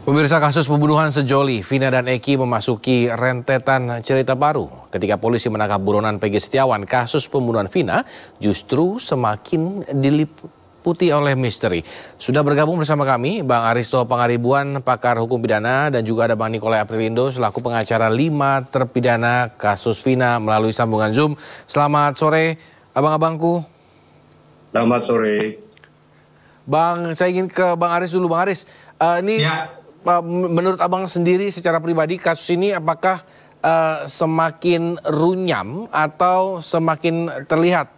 Pemirsa, kasus pembunuhan sejoli Vina dan Eki memasuki rentetan cerita baru. Ketika polisi menangkap buronan Peggy Setiawan, kasus pembunuhan Vina justru semakin diliputi oleh misteri. Sudah bergabung bersama kami Bang Aristo Pangaribuan, pakar hukum pidana, dan juga ada Bang Nikolai Aprilindo selaku pengacara 5 terpidana kasus Vina melalui sambungan Zoom. Selamat sore, abang-abangku. Selamat sore. Bang, saya ingin ke Bang Aris dulu. Bang Aris, ini ya. Menurut abang sendiri secara pribadi kasus ini apakah semakin runyam atau semakin terlihat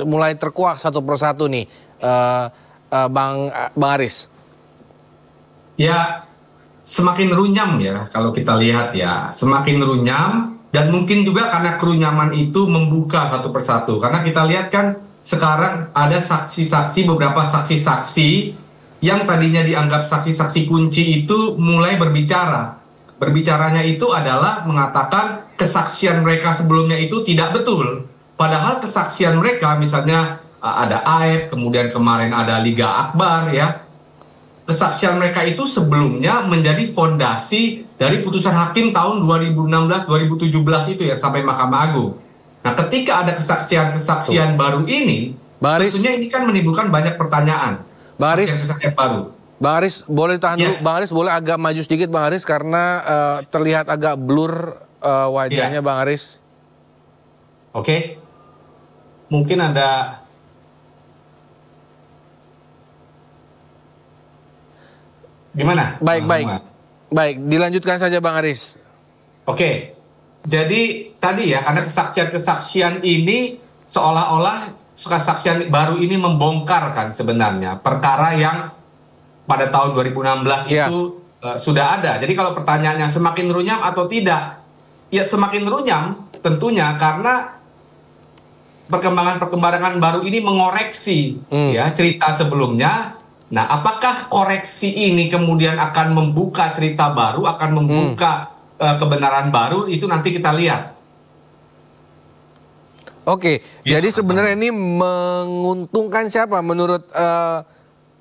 mulai terkuak satu persatu nih, Bang Aris? Ya, semakin runyam ya kalau kita lihat ya, semakin runyam, dan mungkin juga karena kerunyaman itu membuka satu persatu. Karena kita lihat kan sekarang ada saksi-saksi, beberapa saksi-saksi yang tadinya dianggap saksi-saksi kunci itu mulai berbicara. Berbicaranya itu adalah mengatakan kesaksian mereka sebelumnya itu tidak betul. Padahal kesaksian mereka, misalnya ada Aib, kemudian kemarin ada Liga Akbar ya. Kesaksian mereka itu sebelumnya menjadi fondasi dari putusan hakim tahun 2016-2017 itu ya, sampai Mahkamah Agung. Nah, ketika ada kesaksian baru ini, tentunya ini kan menimbulkan banyak pertanyaan. Bang Aris, baru. Bang Aris boleh tahan dulu. Bang Aris boleh agak maju sedikit, Bang Aris, karena terlihat agak blur wajahnya, Bang Aris. Oke. Mungkin ada. Gimana? Baik, dilanjutkan saja, Bang Aris. Oke. Jadi tadi ya, karena kesaksian ini seolah-olah kesaksian baru ini membongkar kan sebenarnya perkara yang pada tahun 2016 itu sudah ada. Jadi kalau pertanyaannya semakin runyam atau tidak, ya semakin runyam tentunya karena perkembangan baru ini mengoreksi ya cerita sebelumnya. Nah, apakah koreksi ini kemudian akan membuka cerita baru, akan membuka kebenaran baru, itu nanti kita lihat. Oke, jadi sebenarnya ini menguntungkan siapa menurut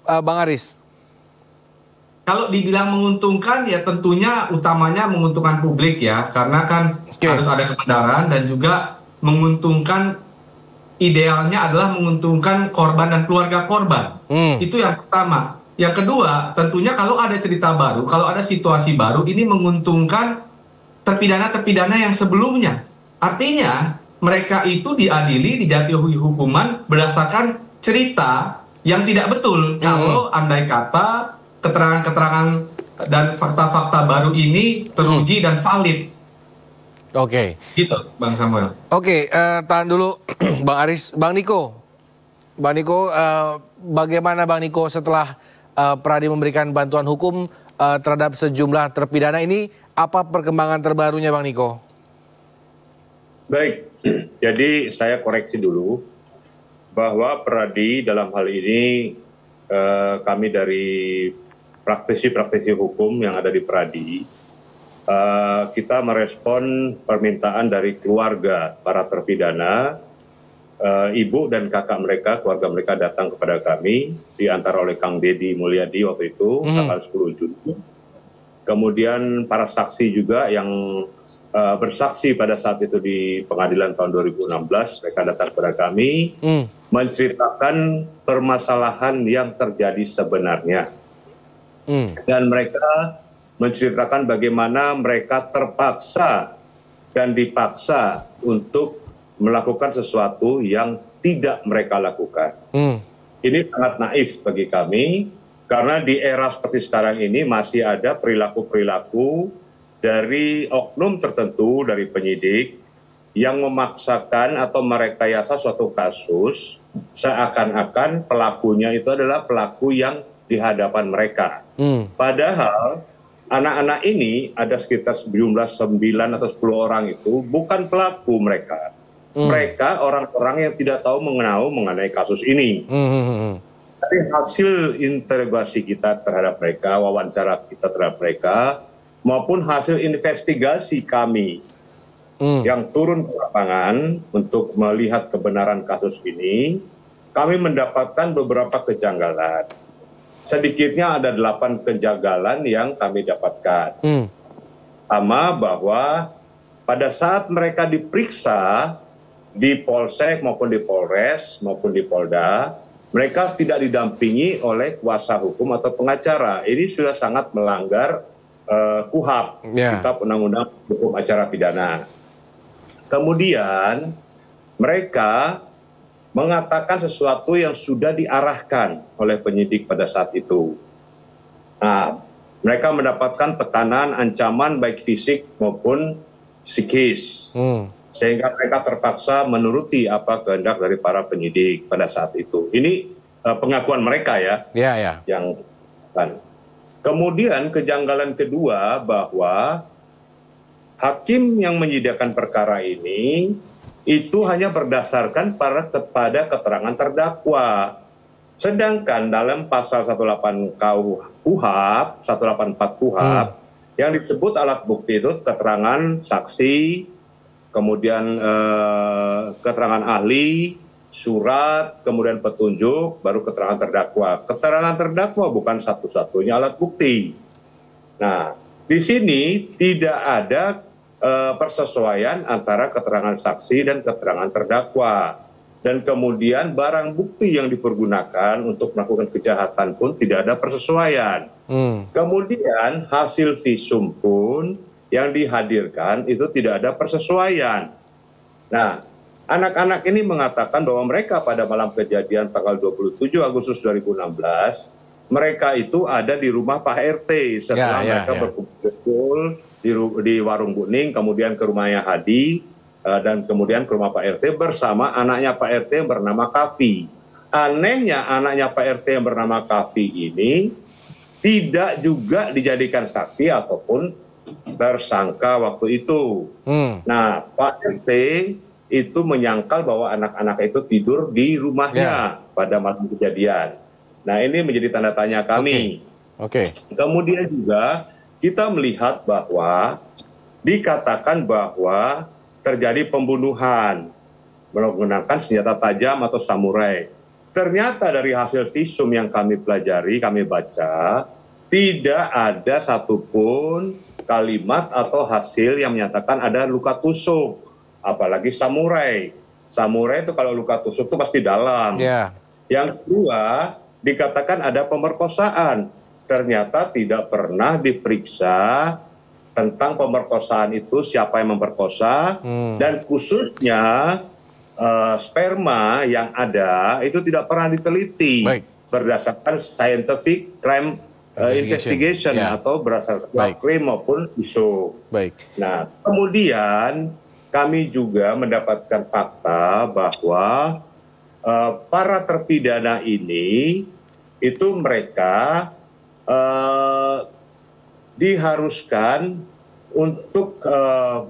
Bang Aris? Kalau dibilang menguntungkan ya tentunya utamanya menguntungkan publik ya, karena kan harus ada kebenaran, dan juga menguntungkan, idealnya adalah menguntungkan korban dan keluarga korban. Itu yang pertama. Yang kedua, tentunya kalau ada cerita baru, kalau ada situasi baru, ini menguntungkan terpidana-terpidana yang sebelumnya. Artinya mereka itu diadili, dijatuhi hukuman berdasarkan cerita yang tidak betul. Kalau andai kata keterangan-keterangan dan fakta-fakta baru ini teruji dan valid. Oke. Gitu, Bang Samuel. Oke, tahan dulu Bang Aris. Bang Niko, bagaimana Bang Niko setelah Pradi memberikan bantuan hukum terhadap sejumlah terpidana ini, apa perkembangan terbarunya Bang Niko? Baik, jadi saya koreksi dulu bahwa Pradi dalam hal ini kami dari praktisi hukum yang ada di Pradi, kita merespon permintaan dari keluarga para terpidana, ibu dan kakak mereka, keluarga mereka datang kepada kami, diantar oleh Kang Deddy Mulyadi waktu itu, tanggal 10 Juni. Kemudian para saksi juga yang bersaksi pada saat itu di pengadilan tahun 2016, mereka datang kepada kami, menceritakan permasalahan yang terjadi sebenarnya. Dan mereka menceritakan bagaimana mereka terpaksa dan dipaksa untuk melakukan sesuatu yang tidak mereka lakukan. Ini sangat naif bagi kami, karena di era seperti sekarang ini masih ada perilaku-perilaku dari oknum tertentu, dari penyidik, yang memaksakan atau merekayasa suatu kasus seakan-akan pelakunya itu adalah pelaku yang di hadapan mereka. Padahal anak-anak ini ada sekitar sejumlah 9 atau 10 orang itu bukan pelaku mereka. Mereka orang-orang yang tidak tahu mengenai kasus ini. Dari hasil interogasi kita terhadap mereka, wawancara kita terhadap mereka, maupun hasil investigasi kami yang turun ke lapangan untuk melihat kebenaran kasus ini, kami mendapatkan beberapa kejanggalan. sedikitnya ada 8 kejanggalan yang kami dapatkan. Pertama, bahwa pada saat mereka diperiksa di Polsek maupun di Polres maupun di Polda, mereka tidak didampingi oleh kuasa hukum atau pengacara. Ini sudah sangat melanggar KUHAP, Kitab Undang-Undang Hukum Acara Pidana. Kemudian mereka mengatakan sesuatu yang sudah diarahkan oleh penyidik pada saat itu. Nah, mereka mendapatkan tekanan, ancaman baik fisik maupun psikis. Sehingga mereka terpaksa menuruti apa kehendak dari para penyidik pada saat itu. Ini pengakuan mereka ya. Yang kan. Kemudian kejanggalan kedua bahwa hakim yang menyidangkan perkara ini itu hanya berdasarkan pada keterangan terdakwa. Sedangkan dalam pasal 18 KUHAP, 184 KUHAP, yang disebut alat bukti itu keterangan saksi, kemudian keterangan ahli, surat, kemudian petunjuk, baru keterangan terdakwa. Keterangan terdakwa bukan satu-satunya alat bukti. Nah, di sini tidak ada persesuaian antara keterangan saksi dan keterangan terdakwa. Dan kemudian barang bukti yang dipergunakan untuk melakukan kejahatan pun tidak ada persesuaian. Kemudian hasil visum pun yang dihadirkan itu tidak ada persesuaian. Nah, anak-anak ini mengatakan bahwa mereka pada malam kejadian tanggal 27 Agustus 2016, mereka itu ada di rumah Pak RT setelah mereka berkumpul di Warung Buning, kemudian ke rumahnya Hadi, dan kemudian ke rumah Pak RT bersama anaknya Pak RT yang bernama Kavi. Anehnya anaknya Pak RT yang bernama Kavi ini tidak juga dijadikan saksi ataupun tersangka waktu itu. Nah, Pak RT itu menyangkal bahwa anak-anak itu tidur di rumahnya pada malam kejadian. Nah, ini menjadi tanda tanya kami. Kemudian juga kita melihat bahwa dikatakan bahwa terjadi pembunuhan menggunakan senjata tajam atau samurai. Ternyata dari hasil visum yang kami pelajari, kami baca, tidak ada satupun kalimat atau hasil yang menyatakan ada luka tusuk. Apalagi samurai. Samurai itu kalau luka tusuk itu pasti dalam. Yang kedua, dikatakan ada pemerkosaan. Ternyata tidak pernah diperiksa tentang pemerkosaan itu, siapa yang memperkosa, dan khususnya sperma yang ada itu tidak pernah diteliti berdasarkan scientific crime investigation atau berdasarkan crime maupun isu. Nah, kemudian kami juga mendapatkan fakta bahwa para terpidana ini itu mereka diharuskan untuk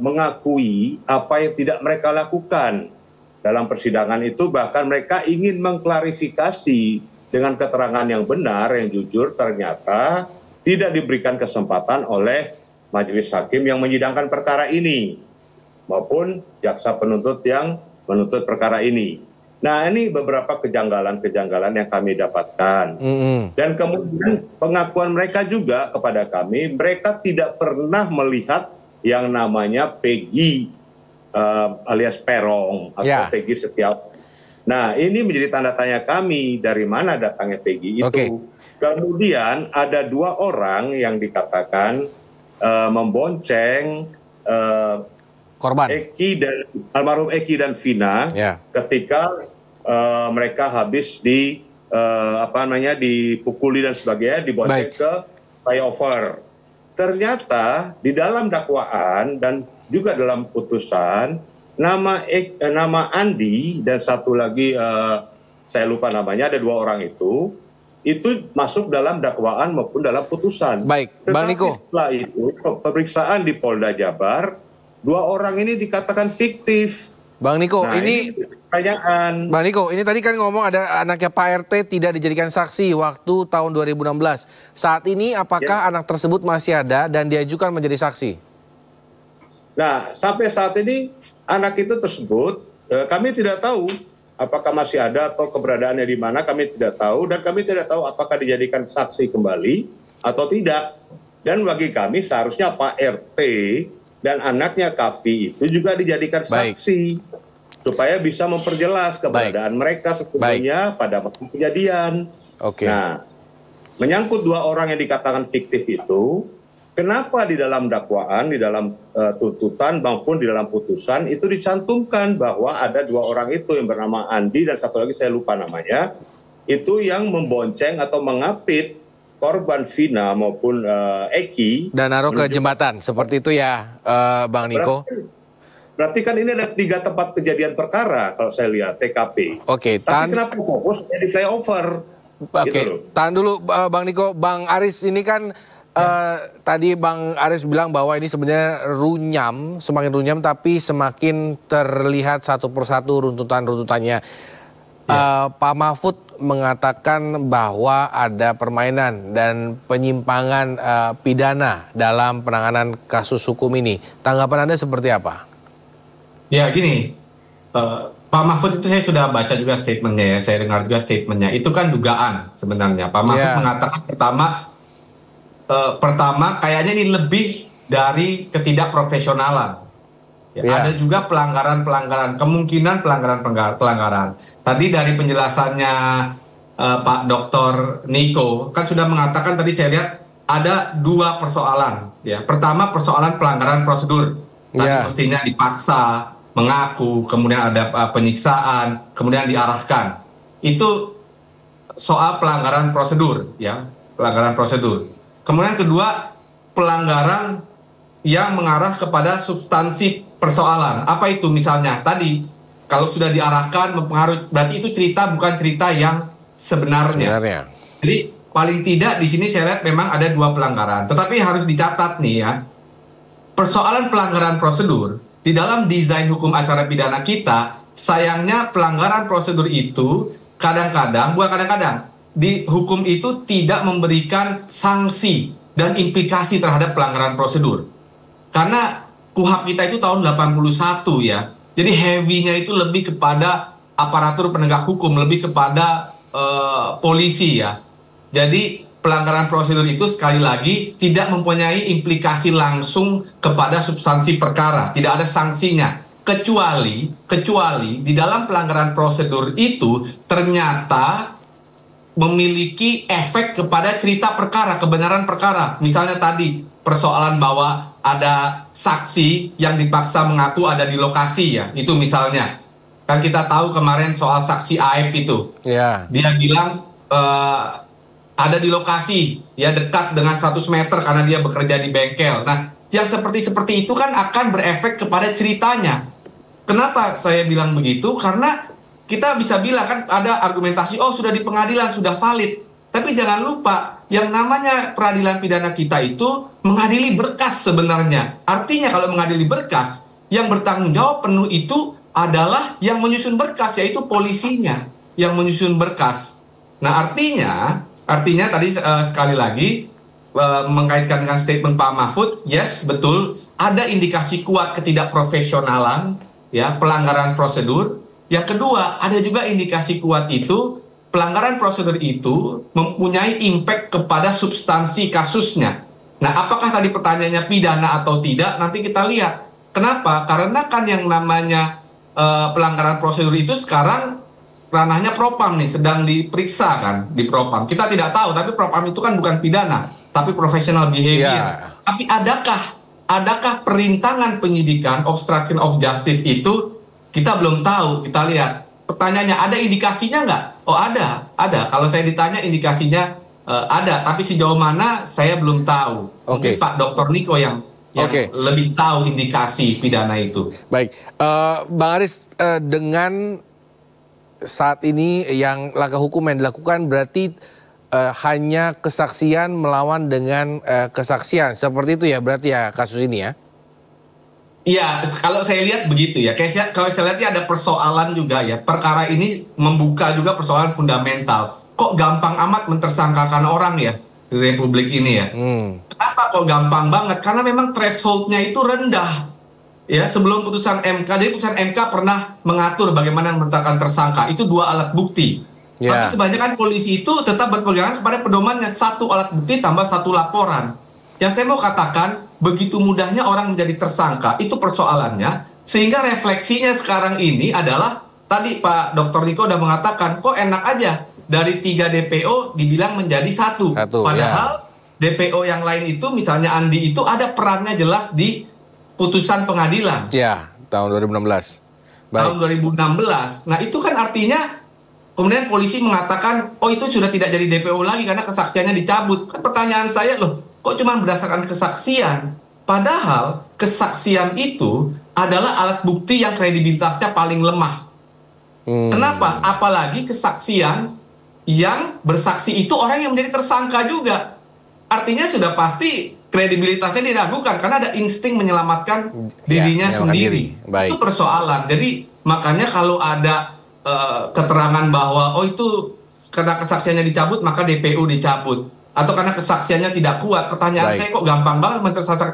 mengakui apa yang tidak mereka lakukan dalam persidangan itu. Bahkan mereka ingin mengklarifikasi dengan keterangan yang benar, yang jujur, ternyata tidak diberikan kesempatan oleh majelis hakim yang menyidangkan perkara ini maupun jaksa penuntut yang menuntut perkara ini. Nah, ini beberapa kejanggalan-kejanggalan yang kami dapatkan. Dan kemudian pengakuan mereka juga kepada kami, mereka tidak pernah melihat yang namanya Peggy alias Perong atau Peggy Setiawan. Nah, ini menjadi tanda tanya kami, dari mana datangnya Peggy itu. Kemudian ada 2 orang yang dikatakan membonceng korban almarhum Eki dan Vina ketika mereka habis dipukuli dan sebagainya, dibonceng ke flyover. Ternyata di dalam dakwaan dan juga dalam putusan nama Andi dan satu lagi saya lupa namanya, ada 2 orang itu masuk dalam dakwaan maupun dalam putusan. Bang Niko. Setelah itu pemeriksaan di Polda Jabar, 2 orang ini dikatakan fiktif. Bang Niko, ini pertanyaan. Bang Niko, ini tadi kan ngomong ada anaknya Pak RT tidak dijadikan saksi waktu tahun 2016. Saat ini apakah anak tersebut masih ada dan diajukan menjadi saksi? Nah, sampai saat ini anak itu tersebut kami tidak tahu apakah masih ada atau keberadaannya di mana kami tidak tahu, dan kami tidak tahu apakah dijadikan saksi kembali atau tidak. Dan bagi kami seharusnya Pak RT dan anaknya Kavi itu juga dijadikan saksi supaya bisa memperjelas keberadaan mereka sesungguhnya pada waktu kejadian. Nah, menyangkut 2 orang yang dikatakan fiktif itu, kenapa di dalam dakwaan, di dalam tuntutan maupun di dalam putusan itu dicantumkan bahwa ada 2 orang itu yang bernama Andi dan satu lagi saya lupa namanya, itu yang membonceng atau mengapit korban Vina maupun Eki dan naruh ke jembatan seperti itu ya, Bang Niko. Berarti kan ini ada 3 tempat kejadian perkara kalau saya lihat TKP. Tapi kenapa fokus di flyover? Gitu tahan dulu Bang Niko. Bang Aris, ini kan tadi Bang Aris bilang bahwa ini sebenarnya runyam, semakin runyam tapi semakin terlihat satu persatu runtutan-runtutannya. Pak Mahfud mengatakan bahwa ada permainan dan penyimpangan pidana dalam penanganan kasus hukum ini. Tanggapan Anda seperti apa? Ya gini, Pak Mahfud itu saya sudah baca juga statementnya ya, saya dengar juga statementnya. Itu kan dugaan sebenarnya. Pak Mahfud mengatakan pertama kayaknya ini lebih dari ketidakprofesionalan. Ada juga pelanggaran-pelanggaran, kemungkinan pelanggaran. Tadi dari penjelasannya Pak Dr. Niko kan sudah mengatakan, tadi saya lihat ada 2 persoalan. Ya, pertama persoalan pelanggaran prosedur. Tadi mestinya dipaksa, mengaku, kemudian ada penyiksaan, kemudian diarahkan. Itu soal pelanggaran prosedur, ya, pelanggaran prosedur. Kemudian kedua, pelanggaran yang mengarah kepada substansi persoalan. Apa itu misalnya? Tadi, kalau sudah diarahkan, mempengaruhi, berarti itu cerita bukan cerita yang sebenarnya. Jadi, paling tidak di sini saya lihat memang ada 2 pelanggaran. Tetapi harus dicatat nih ya, persoalan pelanggaran prosedur, di dalam desain hukum acara pidana kita, sayangnya pelanggaran prosedur itu kadang-kadang, bukan kadang-kadang, di hukum itu tidak memberikan sanksi dan implikasi terhadap pelanggaran prosedur. Karena KUHP kita itu tahun 81 ya, jadi heavy-nya itu lebih kepada aparatur penegak hukum, lebih kepada polisi ya. Jadi pelanggaran prosedur itu sekali lagi tidak mempunyai implikasi langsung kepada substansi perkara, tidak ada sanksinya. Kecuali di dalam pelanggaran prosedur itu ternyata memiliki efek kepada cerita perkara, kebenaran perkara. Misalnya tadi persoalan bahwa ada saksi yang dipaksa mengaku ada di lokasi ya, itu misalnya. Kan kita tahu kemarin soal saksi Aib itu. Dia bilang ada di lokasi, ya dekat dengan 100 meter karena dia bekerja di bengkel. Nah, yang seperti itu kan akan berefek kepada ceritanya. Kenapa saya bilang begitu? Karena kita bisa bilang kan ada argumentasi, oh sudah di pengadilan, sudah valid. Tapi jangan lupa, yang namanya peradilan pidana kita itu mengadili berkas sebenarnya. Artinya kalau mengadili berkas, yang bertanggung jawab penuh itu adalah yang menyusun berkas, yaitu polisinya yang menyusun berkas. Nah, artinya tadi sekali lagi mengkaitkan dengan statement Pak Mahfud, yes betul ada indikasi kuat ketidakprofesionalan, ya, pelanggaran prosedur. Yang kedua, ada juga indikasi kuat itu pelanggaran prosedur itu mempunyai impact kepada substansi kasusnya. Nah, apakah tadi pertanyaannya pidana atau tidak? Nanti kita lihat. Kenapa? Karena kan yang namanya pelanggaran prosedur itu sekarang ranahnya propam nih, sedang diperiksa kan di propam. Kita tidak tahu, tapi propam itu kan bukan pidana, tapi professional behavior. Tapi adakah perintangan penyidikan, obstruction of justice itu kita belum tahu. Kita lihat. Pertanyaannya, ada indikasinya nggak? Oh ada. Kalau saya ditanya indikasinya ada, tapi sejauh mana saya belum tahu. Mungkin Pak Dr. Niko yang lebih tahu indikasi pidana itu. Baik, Bang Aris, dengan saat ini yang langkah hukum yang dilakukan berarti hanya kesaksian melawan dengan kesaksian, seperti itu ya berarti ya kasus ini ya? Iya, kalau saya lihat begitu ya. Kalau saya lihat ya ada persoalan juga ya. Perkara ini membuka juga persoalan fundamental. Kok gampang amat mentersangkakan orang ya di Republik ini ya? Kenapa kok gampang banget? Karena memang threshold-nya itu rendah. ya sebelum putusan MK. Jadi putusan MK pernah mengatur bagaimana menetapkan tersangka. Itu 2 alat bukti. Tapi kebanyakan polisi itu tetap berpegangan kepada pedomannya 1 alat bukti tambah 1 laporan. Yang saya mau katakan, begitu mudahnya orang menjadi tersangka, itu persoalannya. Sehingga refleksinya sekarang ini adalah, tadi Pak Dr. Niko udah mengatakan, kok enak aja dari 3 DPO dibilang menjadi 1. Padahal DPO yang lain itu, misalnya Andi itu ada perannya jelas di putusan pengadilan. Ya, tahun 2016. Tahun 2016. Nah itu kan artinya kemudian polisi mengatakan, oh itu sudah tidak jadi DPO lagi karena kesaksiannya dicabut. Kan pertanyaan saya, loh kok cuma berdasarkan kesaksian? Padahal kesaksian itu adalah alat bukti yang kredibilitasnya paling lemah. Kenapa? Apalagi kesaksian yang bersaksi itu orang yang menjadi tersangka juga. Artinya sudah pasti kredibilitasnya diragukan karena ada insting menyelamatkan dirinya sendiri. Itu persoalan. Jadi makanya kalau ada keterangan bahwa oh itu karena kesaksiannya dicabut maka DPO dicabut, atau karena kesaksiannya tidak kuat, pertanyaan saya kok gampang banget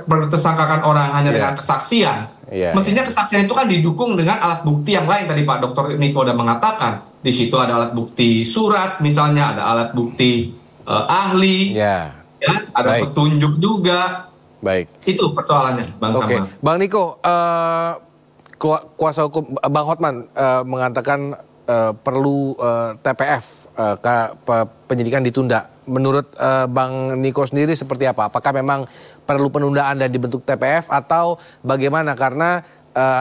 mentersangkakan orang hanya dengan kesaksian. Mestinya kesaksian itu kan didukung dengan alat bukti yang lain. Tadi Pak Dr. Niko udah mengatakan di situ ada alat bukti surat, misalnya ada alat bukti ahli. Ya, ada petunjuk juga. Itu persoalannya, Bang Samuel. Bang Niko, kuasa hukum Bang Hotman mengatakan perlu TPF, penyidikan ditunda. Menurut Bang Niko sendiri seperti apa? Apakah memang perlu penundaan dan dibentuk TPF atau bagaimana? Karena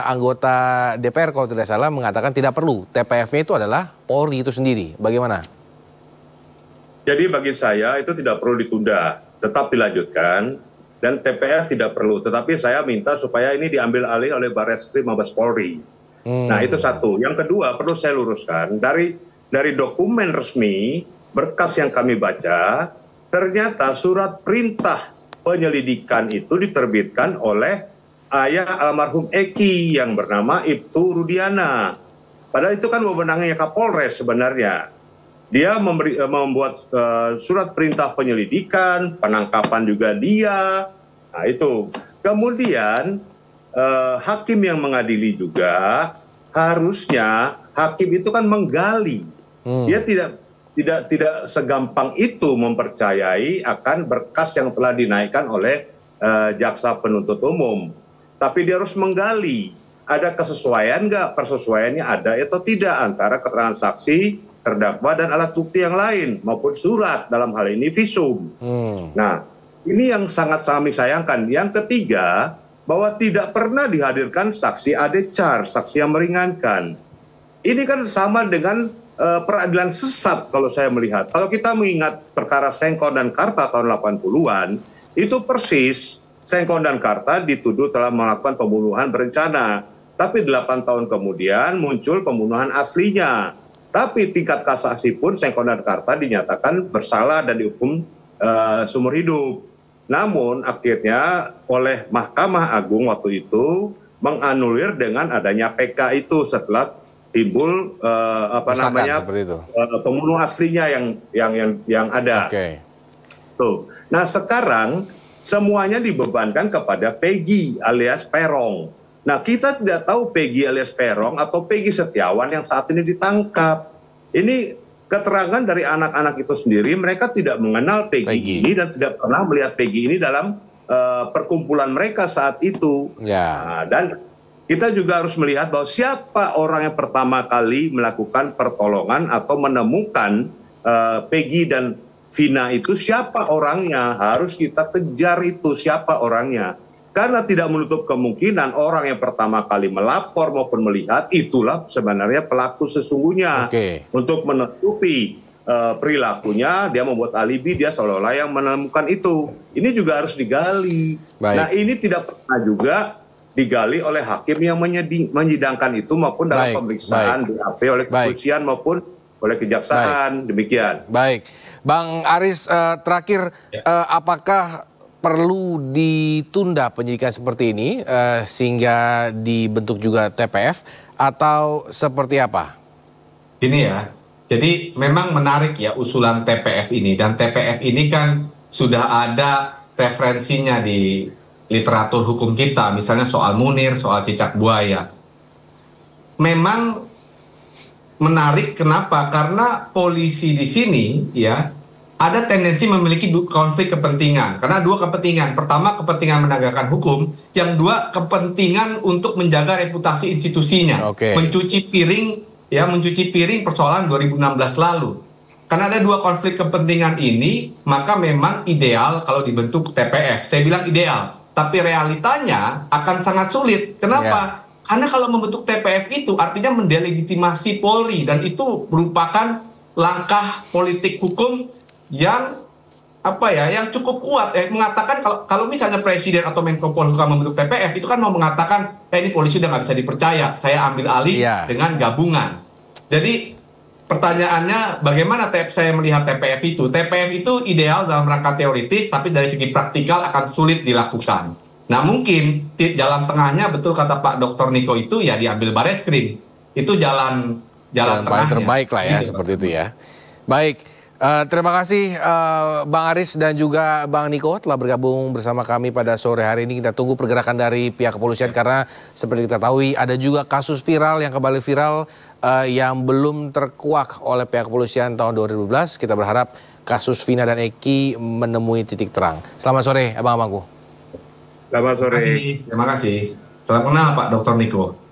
anggota DPR kalau tidak salah mengatakan tidak perlu. TPF-nya itu adalah Polri itu sendiri. Bagaimana? Jadi bagi saya itu tidak perlu ditunda, tetap dilanjutkan, dan TPF tidak perlu. Tetapi saya minta supaya ini diambil alih oleh Barreskrim Mabes Polri. Nah itu satu. Yang kedua perlu saya luruskan, dari dokumen resmi, berkas yang kami baca, ternyata surat perintah penyelidikan itu diterbitkan oleh ayah almarhum Eki yang bernama Ibtu Rudiana. Padahal itu kan wewenangnya Kapolres sebenarnya. Dia membuat surat perintah penyelidikan, penangkapan juga dia. Nah itu. Kemudian hakim yang mengadili juga harusnya hakim itu kan menggali. Dia tidak segampang itu mempercayai akan berkas yang telah dinaikkan oleh jaksa penuntut umum. Tapi dia harus menggali. Ada kesesuaian nggak? Persesuaiannya ada atau tidak antara keterangan saksi, terdakwa dan alat bukti yang lain maupun surat, dalam hal ini visum. Nah, ini yang sangat kami sayangkan. Yang ketiga, bahwa tidak pernah dihadirkan saksi adecar, saksi yang meringankan. Ini kan sama dengan peradilan sesat kalau saya melihat. Kalau kita mengingat perkara Sengkon dan Karta tahun 80-an, itu persis Sengkon dan Karta dituduh telah melakukan pembunuhan berencana. Tapi 8 tahun kemudian muncul pembunuhan aslinya. Tapi tingkat kasasi pun Sengkon dan Karta dinyatakan bersalah dan dihukum seumur hidup. Namun akhirnya oleh Mahkamah Agung waktu itu menganulir dengan adanya PK itu setelah timbul pembunuh aslinya yang ada. Tuh. Nah sekarang semuanya dibebankan kepada Peggy alias Peron. Nah, kita tidak tahu Peggy alias Peron atau Peggy Setiawan yang saat ini ditangkap. Ini keterangan dari anak-anak itu sendiri, mereka tidak mengenal Peggy ini dan tidak pernah melihat Peggy ini dalam perkumpulan mereka saat itu. Nah, dan kita juga harus melihat bahwa siapa orang yang pertama kali melakukan pertolongan atau menemukan Peggy dan Vina itu, siapa orangnya. Harus kita kejar itu, siapa orangnya. Karena tidak menutup kemungkinan orang yang pertama kali melapor maupun melihat itulah sebenarnya pelaku sesungguhnya. Untuk menutupi perilakunya, dia membuat alibi, dia seolah-olah yang menemukan itu. Ini juga harus digali. Nah ini tidak pernah juga digali oleh hakim yang menyidangkan itu maupun dalam pemeriksaan BAP oleh kepolisian maupun oleh kejaksaan. Demikian. Baik. Bang Aris, terakhir, apakah perlu ditunda penyidikan seperti ini sehingga dibentuk juga TPF atau seperti apa? Ini ya, jadi memang menarik ya usulan TPF ini, dan TPF ini kan sudah ada referensinya di literatur hukum kita, misalnya soal Munir, soal cicak buaya. Memang menarik, kenapa? Karena polisi di sini ya ada tendensi memiliki konflik kepentingan. Karena dua kepentingan. Pertama, kepentingan menegakkan hukum. Yang dua, kepentingan untuk menjaga reputasi institusinya. Mencuci piring persoalan 2016 lalu. Karena ada dua konflik kepentingan ini, maka memang ideal kalau dibentuk TPF. Saya bilang ideal, tapi realitanya akan sangat sulit. Kenapa? Karena kalau membentuk TPF itu artinya mendelegitimasi Polri, dan itu merupakan langkah politik hukum yang yang cukup kuat, mengatakan kalau misalnya Presiden atau Menko Polhukam membentuk TPF, itu kan mau mengatakan ini polisi udah nggak bisa dipercaya, saya ambil alih dengan gabungan. Jadi pertanyaannya, bagaimana saya melihat TPF itu? TPF itu ideal dalam rangka teoritis, tapi dari segi praktikal akan sulit dilakukan. Nah, mungkin jalan tengahnya, betul kata Pak Dr. Niko, itu ya diambil Bareskrim. Itu jalan tengahnya. Terbaik lah ya, seperti itu ya. Baik, terima kasih Bang Aris dan juga Bang Niko telah bergabung bersama kami pada sore hari ini. Kita tunggu pergerakan dari pihak kepolisian, karena seperti kita tahu ada juga kasus viral yang kembali viral yang belum terkuak oleh pihak kepolisian tahun 2012. Kita berharap kasus Vina dan Eki menemui titik terang. Selamat sore, abang-abangku. Selamat sore. Terima kasih. Selamat kenal Pak Dr. Niko.